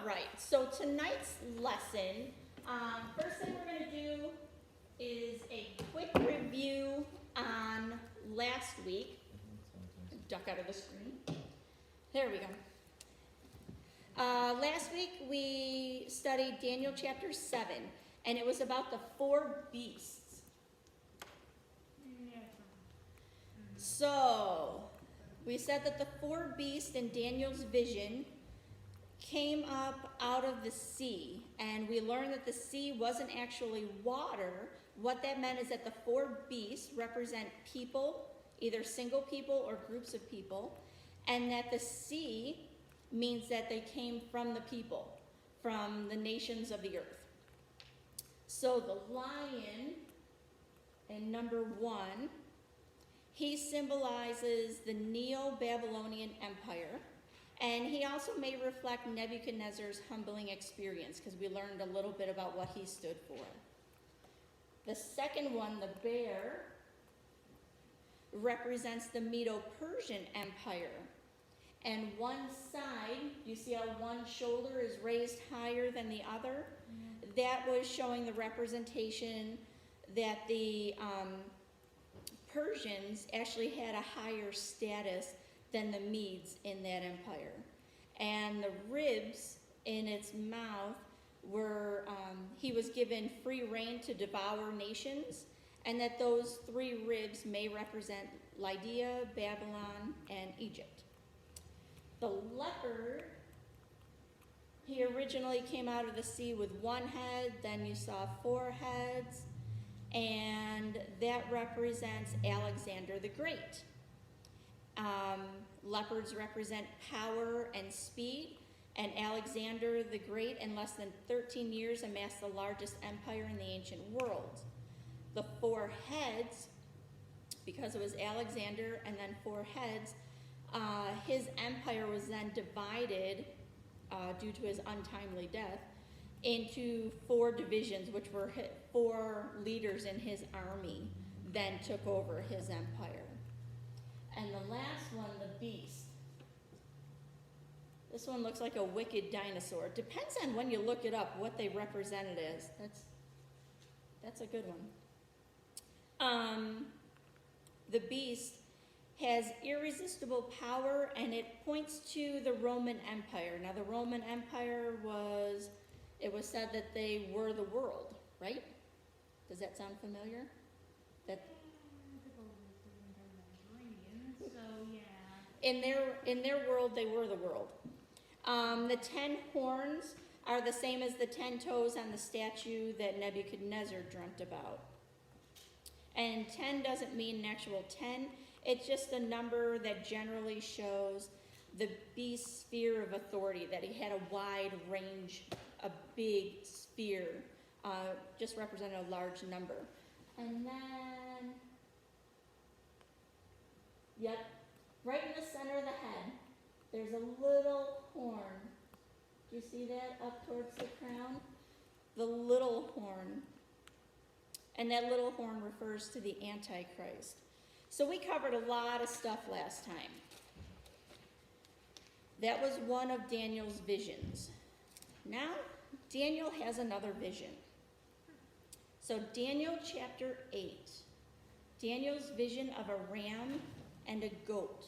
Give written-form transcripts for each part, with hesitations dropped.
right, so tonight's lesson, first thing we're going to do is a quick review on last week. Duck out of the screen. There we go. Last week we studied Daniel chapter 7, and it was about the 4 beasts. So, we said that the 4 beasts in Daniel's vision came up out of the sea, and we learned that the sea wasn't actually water. What that meant is that the 4 beasts represent people, either single people or groups of people, and that the sea means that they came from the people, from the nations of the earth. So the lion in number 1, he symbolizes the Neo-Babylonian Empire, and he also may reflect Nebuchadnezzar's humbling experience, because we learned a little bit about what he stood for. The second one, the bear, represents the Medo-Persian Empire. And one side, you see how one shoulder is raised higher than the other? That was showing the representation that the Persians actually had a higher status than the Medes in that empire. And the ribs in its mouth were, he was given free rein to devour nations, and that those 3 ribs may represent Lydia, Babylon, and Egypt. The leopard, he originally came out of the sea with 1 head, then you saw 4 heads, and that represents Alexander the Great. Leopards represent power and speed, and Alexander the Great in less than 13 years amassed the largest empire in the ancient world. The 4 heads, because it was Alexander and then 4 heads, his empire was then divided due to his untimely death into 4 divisions, which were 4 leaders in his army then took over his empire. And the last one, the beast. This one looks like a wicked dinosaur. Depends on when you look it up what they represent it as. That's a good one. The beast has irresistible power, and it points to the Roman Empire. Now, the Roman Empire it was said that they were the world, right? Does that sound familiar? In their world, they were the world. The 10 horns are the same as the 10 toes on the statue that Nebuchadnezzar dreamt about. And 10 doesn't mean an actual 10. It's just a number that generally shows the beast's sphere of authority, that he had a wide range, a big sphere, just represented a large number. And then, yep, right in the center of the head, there's a little horn. Do you see that up towards the crown? The little horn. And that little horn refers to the Antichrist. So we covered a lot of stuff last time. That was one of Daniel's visions. Now, Daniel has another vision. So Daniel chapter 8. Daniel's vision of a ram and a goat.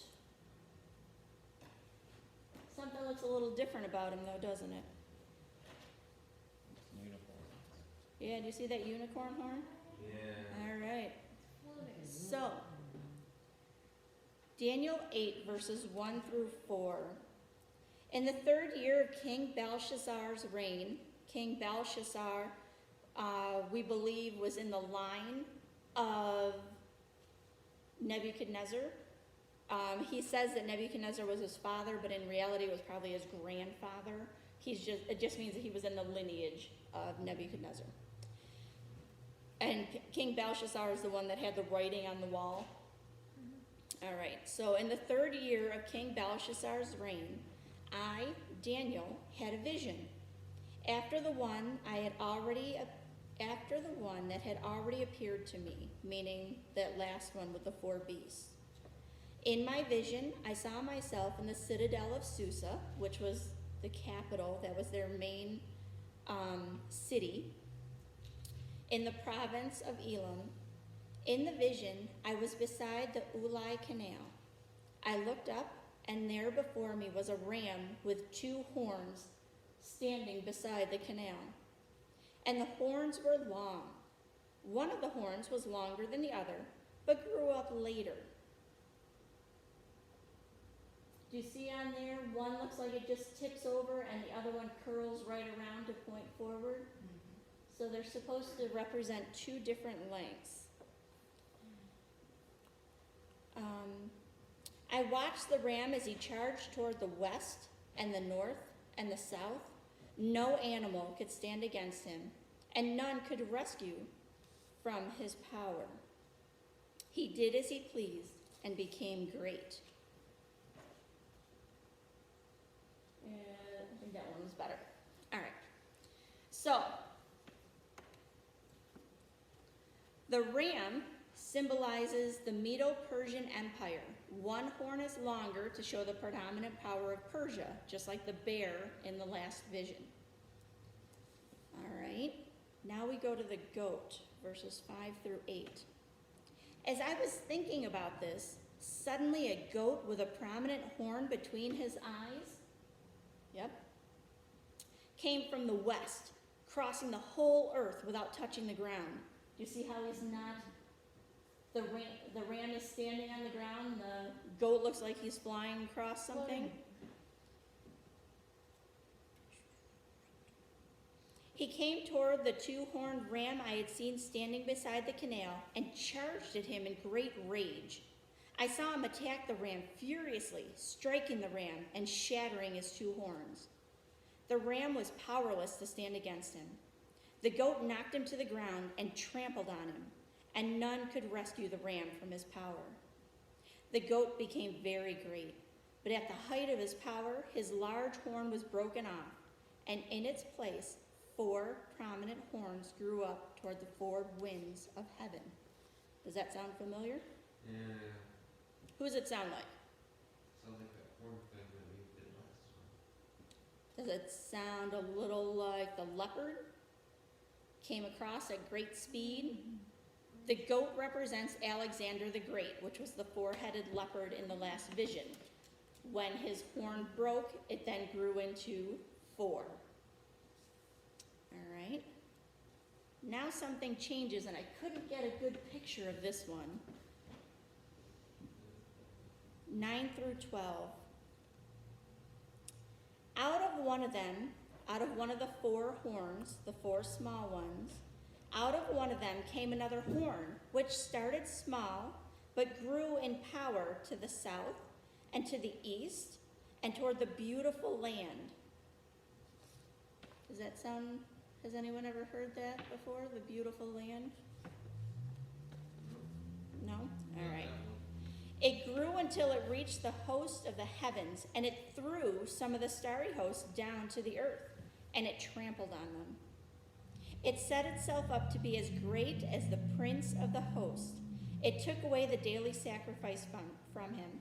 Something looks a little different about him though, doesn't it? Unicorn. Yeah, do you see that unicorn horn? Yeah. All right. So, Daniel 8, verses 1 through 4. In the 3rd year of King Belshazzar's reign, King Belshazzar, we believe, was in the line of Nebuchadnezzar. He says that Nebuchadnezzar was his father, but in reality it was probably his grandfather. It just means that he was in the lineage of Nebuchadnezzar. And King Belshazzar is the one that had the writing on the wall. All right, so in the 3rd year of King Belshazzar's reign, I, Daniel, had a vision. After the one that had already appeared to me, meaning that last one with the 4 beasts. In my vision, I saw myself in the citadel of Susa, which was the capital. That was their main city, in the province of Elam. In the vision, I was beside the Ulai Canal. I looked up, and there before me was a ram with 2 horns standing beside the canal. And the horns were long. One of the horns was longer than the other, but grew up later. Do you see on there, one looks like it just tips over and the other one curls right around to point forward? Mm-hmm. So they're supposed to represent 2 different lengths. I watched the ram as he charged toward the west and the north and the south. No animal could stand against him, and none could rescue from his power. He did as he pleased and became great. I think that one was better. All right. So, the ram symbolizes the Medo-Persian Empire. One horn is longer to show the predominant power of Persia, just like the bear in the last vision. All right, now we go to the goat, verses 5 through 8. As I was thinking about this, suddenly a goat with a prominent horn between his eyes, came from the west, crossing the whole earth without touching the ground. Do you see how he's not? The ram is standing on the ground. The goat looks like he's flying across something. He came toward the 2-horned ram I had seen standing beside the canal and charged at him in great rage. I saw him attack the ram furiously, striking the ram and shattering his 2 horns. The ram was powerless to stand against him. The goat knocked him to the ground and trampled on him, and none could rescue the ram from his power. The goat became very great, but at the height of his power, his large horn was broken off, and in its place, 4 prominent horns grew up toward the 4 winds of heaven. Does that sound familiar? Yeah. Who does it sound like? Sounds like that horn thing that we did last time. Does it sound a little like the leopard came across at great speed? The goat represents Alexander the Great, which was the 4-headed leopard in the last vision. When his horn broke, it then grew into 4. All right. Now something changes, and I couldn't get a good picture of this one. 9 through 12. Out of one of the 4 horns, the 4 small ones, out of one of them came another horn, which started small, but grew in power to the south and to the east and toward the beautiful land. Does that sound, has anyone ever heard that before, the beautiful land? No? All right. It grew until it reached the host of the heavens, and it threw some of the starry hosts down to the earth, and it trampled on them. It set itself up to be as great as the prince of the host. It took away the daily sacrifice from him,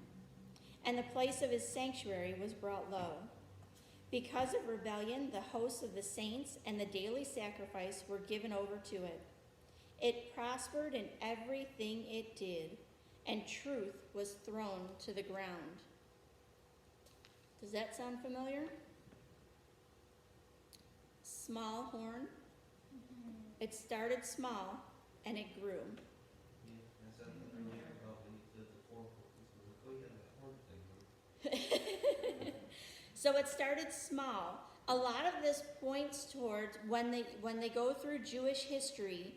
and the place of his sanctuary was brought low. Because of rebellion, the hosts of the saints and the daily sacrifice were given over to it. It prospered in everything it did, and truth was thrown to the ground. Does that sound familiar? Small horn. It started small, and it grew. Yeah, I said that earlier about when you did the 4 horns. Oh, yeah, that horn thing. So it started small. A lot of this points towards when they go through Jewish history,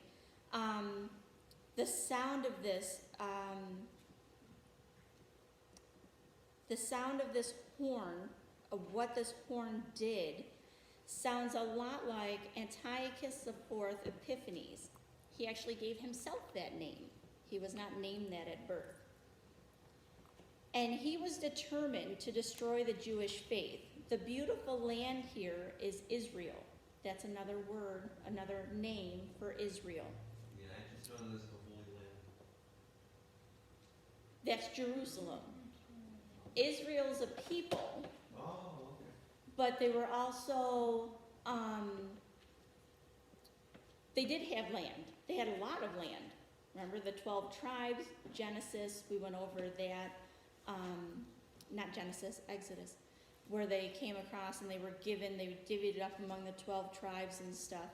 the sound of this horn, of what this horn did, sounds a lot like Antiochus Epiphanes. He actually gave himself that name. He was not named that at birth. And he was determined to destroy the Jewish faith. The beautiful land here is Israel. That's another word, another name for Israel. Yeah, I just know this is the Holy Land. That's Jerusalem. Israel's a people. Oh, okay. but they were also, they did have land. They had a lot of land. Remember the 12 tribes, Genesis, we went over that, not Genesis, Exodus, where they came across and they were given, they divvied it up among the 12 tribes and stuff.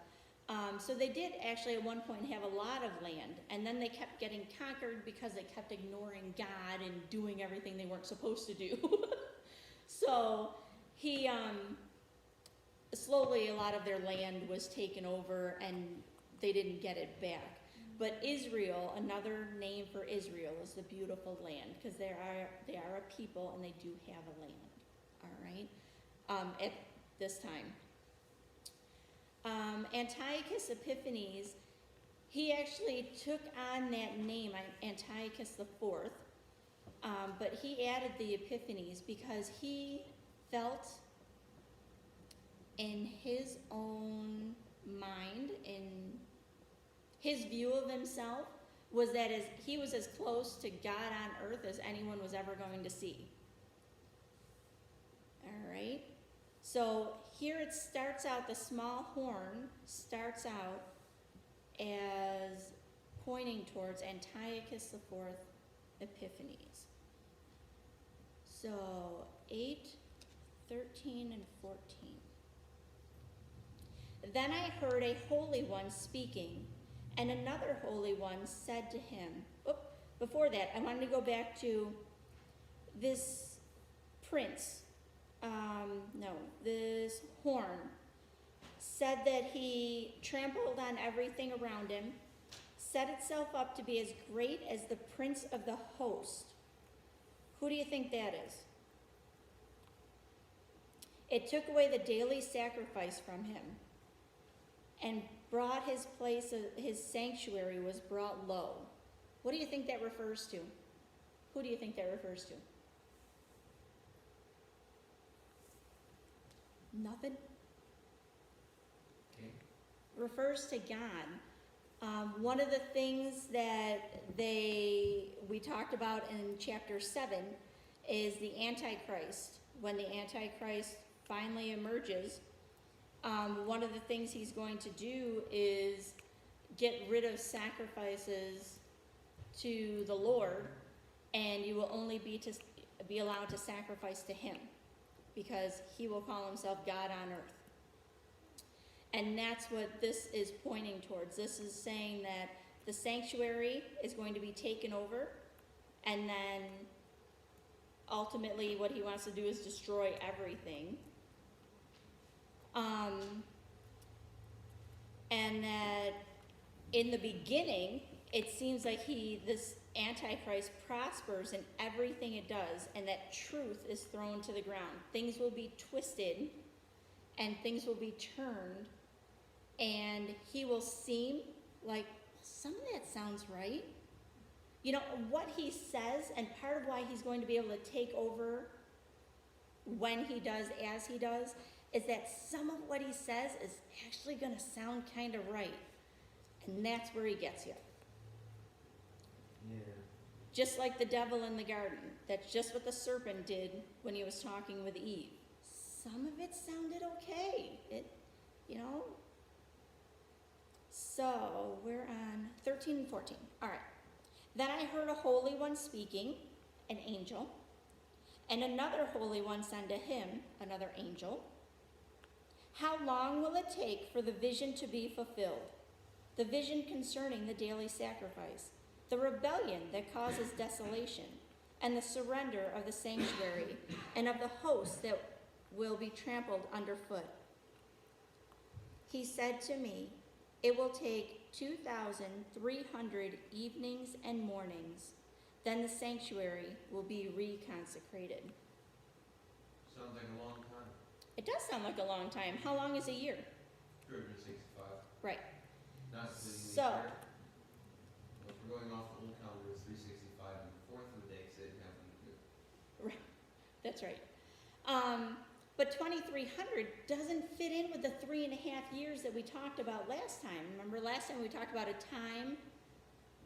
So they did actually at one point have a lot of land, and then they kept getting conquered because they kept ignoring God and doing everything they weren't supposed to do. So he, slowly a lot of their land was taken over and they didn't get it back. But Israel, another name for Israel, is the beautiful land, because they are a people and they do have a land. All right, at this time. Antiochus Epiphanes, he actually took on that name, Antiochus the Fourth, but he added the Epiphanes because he felt in his own mind, in his view of himself, was that he was as close to God on earth as anyone was ever going to see. All right? So here it starts out, the small horn starts out as pointing towards Antiochus the Fourth Epiphanes. So 8, 13, and 14. Then I heard a holy one speaking, and another holy one said to him, before that, I wanted to go back to this prince, this horn, said that he trampled on everything around him, set itself up to be as great as the prince of the host. Who do you think that is? It took away the daily sacrifice from him, and brought his place, his sanctuary was brought low. What do you think that refers to? Who do you think that refers to? Nothing? Okay. Refers to God. One of the things that we talked about in chapter 7 is the Antichrist. When the Antichrist finally emerges, one of the things he's going to do is get rid of sacrifices to the Lord, and you will only be allowed to sacrifice to him, because he will call himself God on earth. And that's what this is pointing towards. This is saying that the sanctuary is going to be taken over, and then ultimately what he wants to do is destroy everything. And that in the beginning, it seems like this Antichrist prospers in everything it does, and that truth is thrown to the ground. Things will be twisted, and things will be turned, and he will seem like, some of that sounds right. You know, what he says, and part of why he's going to be able to take over when he does, as he does, is that some of what he says is actually going to sound kind of right. And that's where he gets you. Yeah. Just like the devil in the garden. That's just what the serpent did when he was talking with Eve. Some of it sounded okay. So we're on 13 and 14. All right. Then I heard a holy one speaking, an angel, and another holy one said to him, another angel, how long will it take for the vision to be fulfilled? The vision concerning the daily sacrifice, the rebellion that causes desolation, and the surrender of the sanctuary and of the host that will be trampled underfoot. He said to me, it will take 2,300 evenings and mornings, then the sanctuary will be reconsecrated. Sounds like a long time. It does sound like a long time. How long is a year? 365. Right. Not including leap So, year. Well, if we're going off the old calendar, it's 365, and the fourth of the day, because they didn't have leap year. right, that's right. But 2,300 doesn't fit in with the 3.5 years that we talked about last time. Remember last time we talked about a time,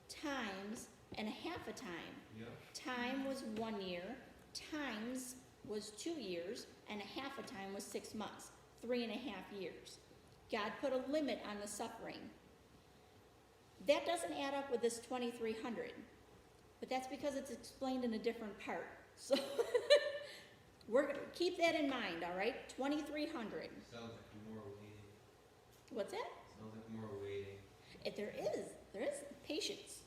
times, and a half a time. Yep. Time was 1 year, times was 2 years, and a half a time was 6 months, 3.5 years. God put a limit on the suffering. That doesn't add up with this 2,300, but that's because it's explained in a different part. So we're going to keep that in mind, all right? 2,300. Sounds like more waiting. What's that? Sounds like more waiting. There is patience.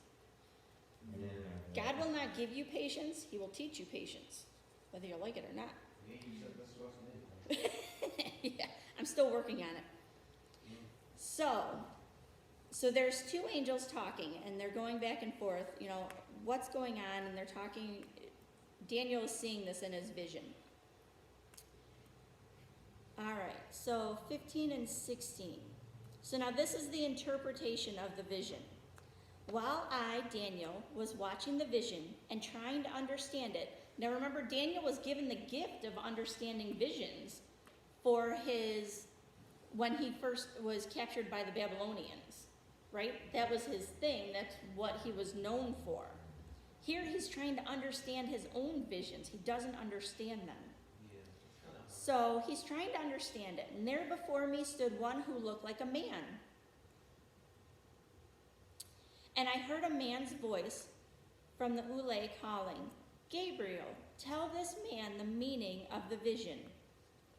Yeah. God will not give you patience. He will teach you patience, whether you like it or not. Yeah, you said this to us anyway. Yeah, I'm still working on it. So there's two angels talking, and they're going back and forth, what's going on, and they're talking. Daniel is seeing this in his vision. All right, so 15 and 16. So now this is the interpretation of the vision. While I, Daniel, was watching the vision and trying to understand it. Now remember, Daniel was given the gift of understanding visions for when he first was captured by the Babylonians, right? That was his thing. That's what he was known for. Here he's trying to understand his own visions. He doesn't understand them. Yeah, it's kind of hard. So he's trying to understand it. And there before me stood one who looked like a man. And I heard a man's voice from the Ulay calling, Gabriel, tell this man the meaning of the vision.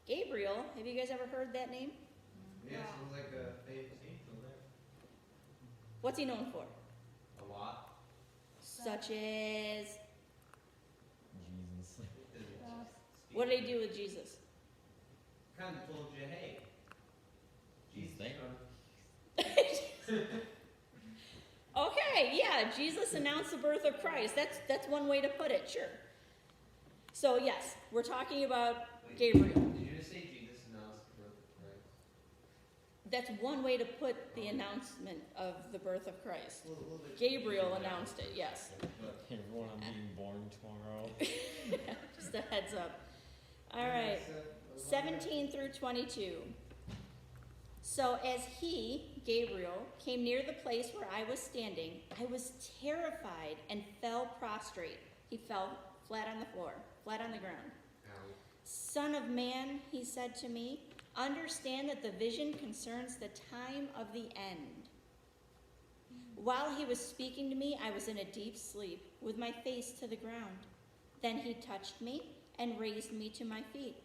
Gabriel, have you guys ever heard that name? Yeah, sounds like a famous angel there. What's he known for? A lot. Such as, Jesus. what did he do with Jesus? Kind of told you, hey, Jesus. Thank Okay, yeah, Jesus announced the birth of Christ. That's one way to put it, sure. So yes, we're talking about Wait, Gabriel. Did you just say Jesus announced the birth of Christ? That's one way to put the announcement of the birth of Christ. A little bit. Gabriel announced it, yes. But Everyone, I'm being born tomorrow. Just a heads up. All right, 17 through 22. So as he, Gabriel, came near the place where I was standing, I was terrified and fell prostrate. He fell flat on the floor, flat on the ground. Ow. Son of man, he said to me, understand that the vision concerns the time of the end. While he was speaking to me, I was in a deep sleep, with my face to the ground. Then he touched me and raised me to my feet.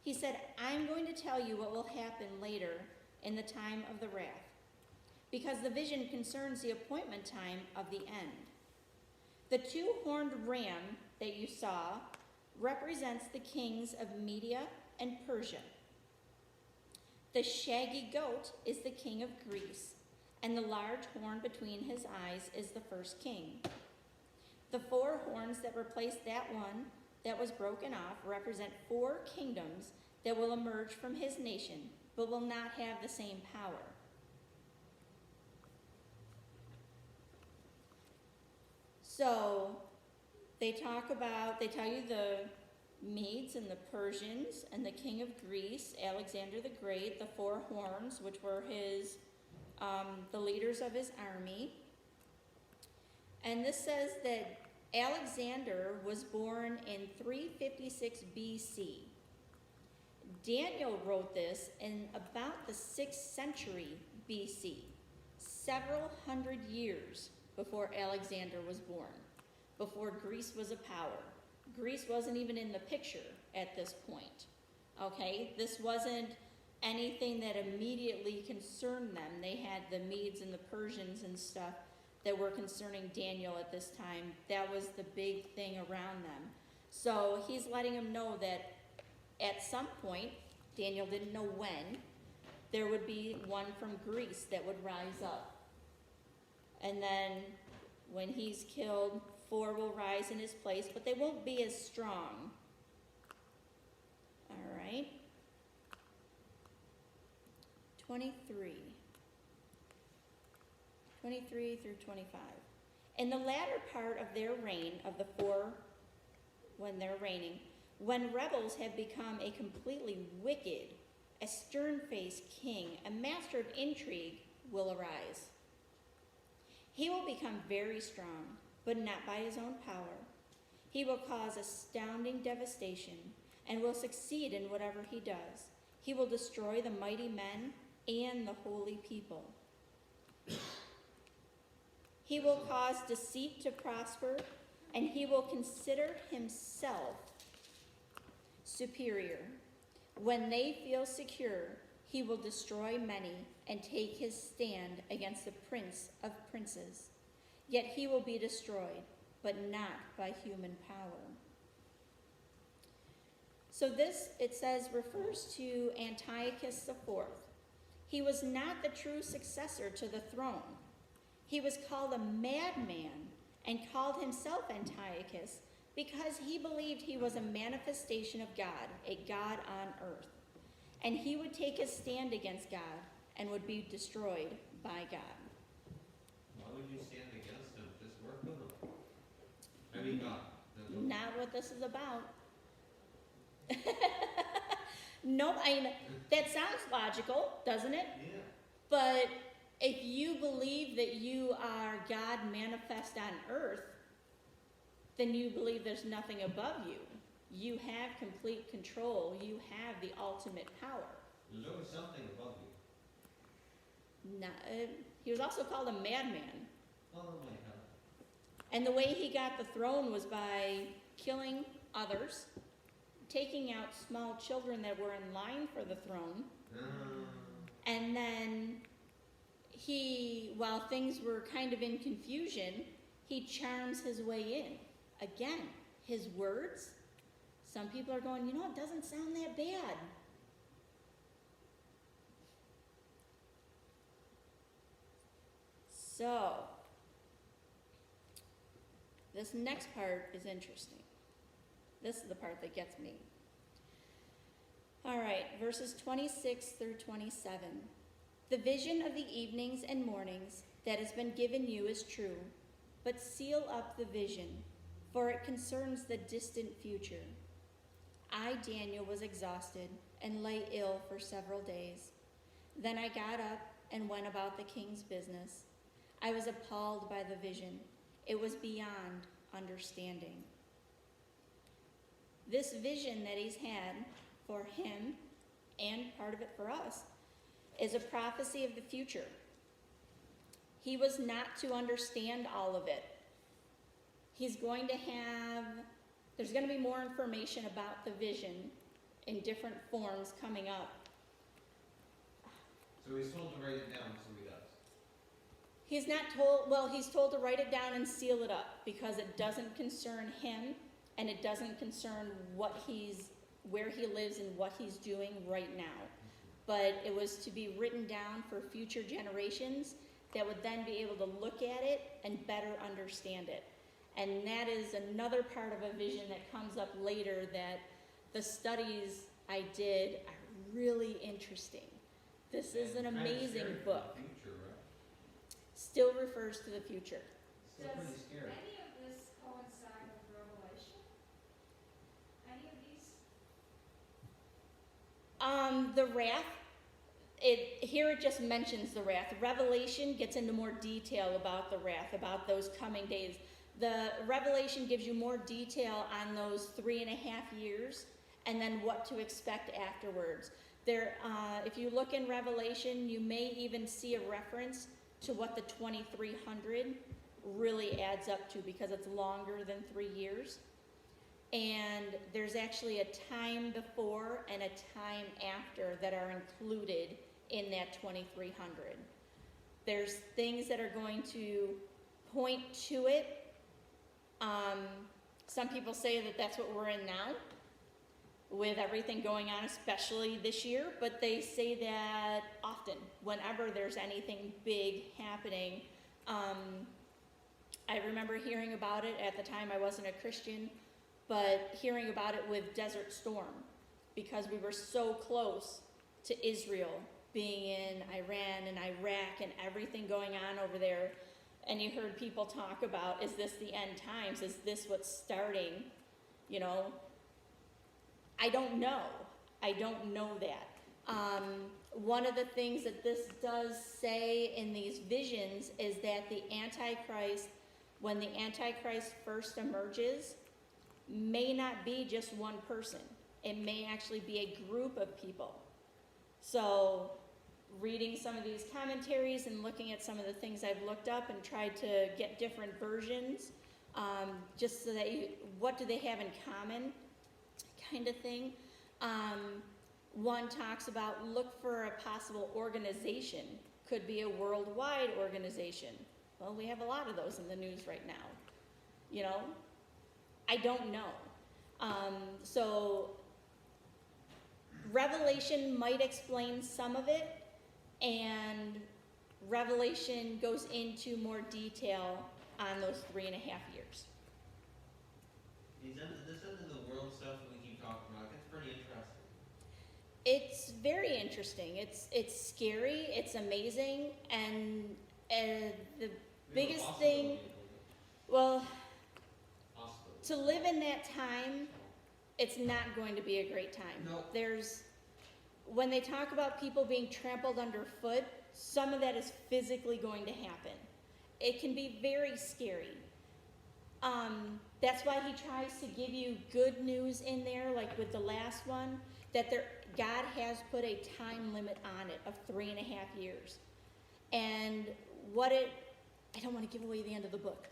He said, I'm going to tell you what will happen later in the time of the wrath, because the vision concerns the appointment time of the end. The two-horned ram that you saw represents the kings of Media and Persia. The shaggy goat is the king of Greece, and the large horn between his eyes is the first king. The 4 horns that replace that one that was broken off represent 4 kingdoms that will emerge from his nation, but will not have the same power. So they tell you the Medes and the Persians and the king of Greece, Alexander the Great, the 4 horns, which were the leaders of his army. And this says that Alexander was born in 356 BC. Daniel wrote this in about the 6th century BC, several hundred years before Alexander was born, before Greece was a power. Greece wasn't even in the picture at this point, okay? This wasn't anything that immediately concerned them. They had the Medes and the Persians and stuff that were concerning Daniel at this time. That was the big thing around them. So he's letting them know that at some point, Daniel didn't know when, there would be one from Greece that would rise up. And then when he's killed, 4 will rise in his place, but they won't be as strong. All right. 23 through 25. In the latter part of their reign, of the 4, when they're reigning, when rebels have become a completely wicked, a stern-faced king, a master of intrigue will arise. He will become very strong, but not by his own power. He will cause astounding devastation and will succeed in whatever he does. He will destroy the mighty men and the holy people. He will cause deceit to prosper, and he will consider himself superior. When they feel secure, he will destroy many and take his stand against the prince of princes. Yet he will be destroyed, but not by human power. So this, it says, refers to Antiochus IV. He was not the true successor to the throne. He was called a madman and called himself Antiochus because he believed he was a manifestation of God, a God on earth. And he would take his stand against God and would be destroyed by God. Why would you stand against him? Just work with him. I mean, God. Not what this is about. No, that sounds logical, doesn't it? Yeah. But if you believe that you are God manifest on earth, then you believe there's nothing above you. You have complete control. You have the ultimate power. There's always something above you. He was also called a madman. Oh my God. And the way he got the throne was by killing others, taking out small children that were in line for the throne, and then he, while things were kind of in confusion, he charms his way in. Again, his words, some people are going, it doesn't sound that bad. So, this next part is interesting. This is the part that gets me. All right, verses 26 through 27. The vision of the evenings and mornings that has been given you is true, but seal up the vision, for it concerns the distant future. I, Daniel, was exhausted and lay ill for several days. Then I got up and went about the king's business. I was appalled by the vision. It was beyond understanding. This vision that he's had for him, and part of it for us, is a prophecy of the future. He was not to understand all of it. There's going to be more information about the vision in different forms coming up. So he's told to write it down, so he does. He's not told, he's told to write it down and seal it up because it doesn't concern him and it doesn't concern where he lives and what he's doing right now. But it was to be written down for future generations that would then be able to look at it and better understand it. And that is another part of a vision that comes up later that the studies I did are really interesting. This is an amazing book. Future, right? Still refers to the future. Still pretty scary. Any of this coincide with Revelation? Any of these? The wrath, here it just mentions the wrath. Revelation gets into more detail about the wrath, about those coming days. The Revelation gives you more detail on those 3.5 years and then what to expect afterwards. If you look in Revelation, you may even see a reference to what the 2300 really adds up to because it's longer than 3 years. And there's actually a time before and a time after that are included in that 2300. There's things that are going to point to it. Some people say that that's what we're in now with everything going on, especially this year, but they say that often, whenever there's anything big happening. I remember hearing about it at the time I wasn't a Christian, but hearing about it with Desert Storm, because we were so close to Israel being in Iran and Iraq and everything going on over there. And you heard people talk about, is this the end times? Is this what's starting? I don't know. I don't know that. One of the things that this does say in these visions is that the Antichrist, when the Antichrist first emerges, may not be just one person. It may actually be a group of people. So reading some of these commentaries and looking at some of the things I've looked up and tried to get different versions, just so that what do they have in common kind of thing. One talks about look for a possible organization. Could be a worldwide organization. Well, we have a lot of those in the news right now. You know, I don't know. So Revelation might explain some of it, and Revelation goes into more detail on those 3.5 years. This end of the world stuff that we keep talking about, it's pretty interesting. It's very interesting. It's scary. It's amazing, and the biggest thing, well, to live in that time, it's not going to be a great time. No. When they talk about people being trampled underfoot, some of that is physically going to happen. It can be very scary. That's why he tries to give you good news in there, like with the last one, that God has put a time limit on it of 3.5 years. And I don't want to give away the end of the book.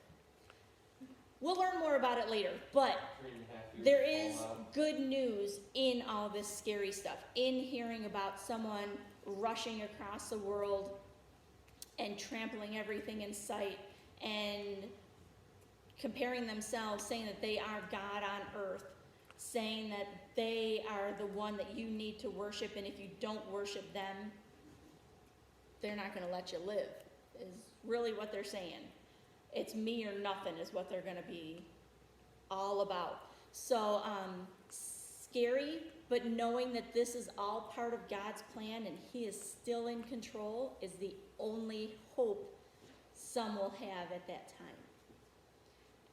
We'll learn more about it later, but 3.5 years. there is good news in all this scary stuff, in hearing about someone rushing across the world and trampling everything in sight and comparing themselves, saying that they are God on earth, saying that they are the one that you need to worship, and if you don't worship them, they're not going to let you live, is really what they're saying. It's me or nothing is what they're going to be all about. So scary, but knowing that this is all part of God's plan and he is still in control is the only hope some will have at that time.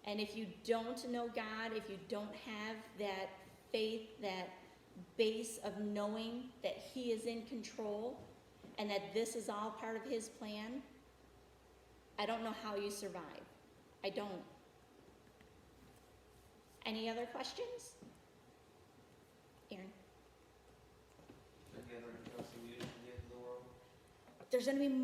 And if you don't know God, if you don't have that faith, that base of knowing that he is in control and that this is all part of his plan, I don't know how you survive. I don't. Any other questions? Aaron? Any other interesting news from the end of the world? There's going to be more.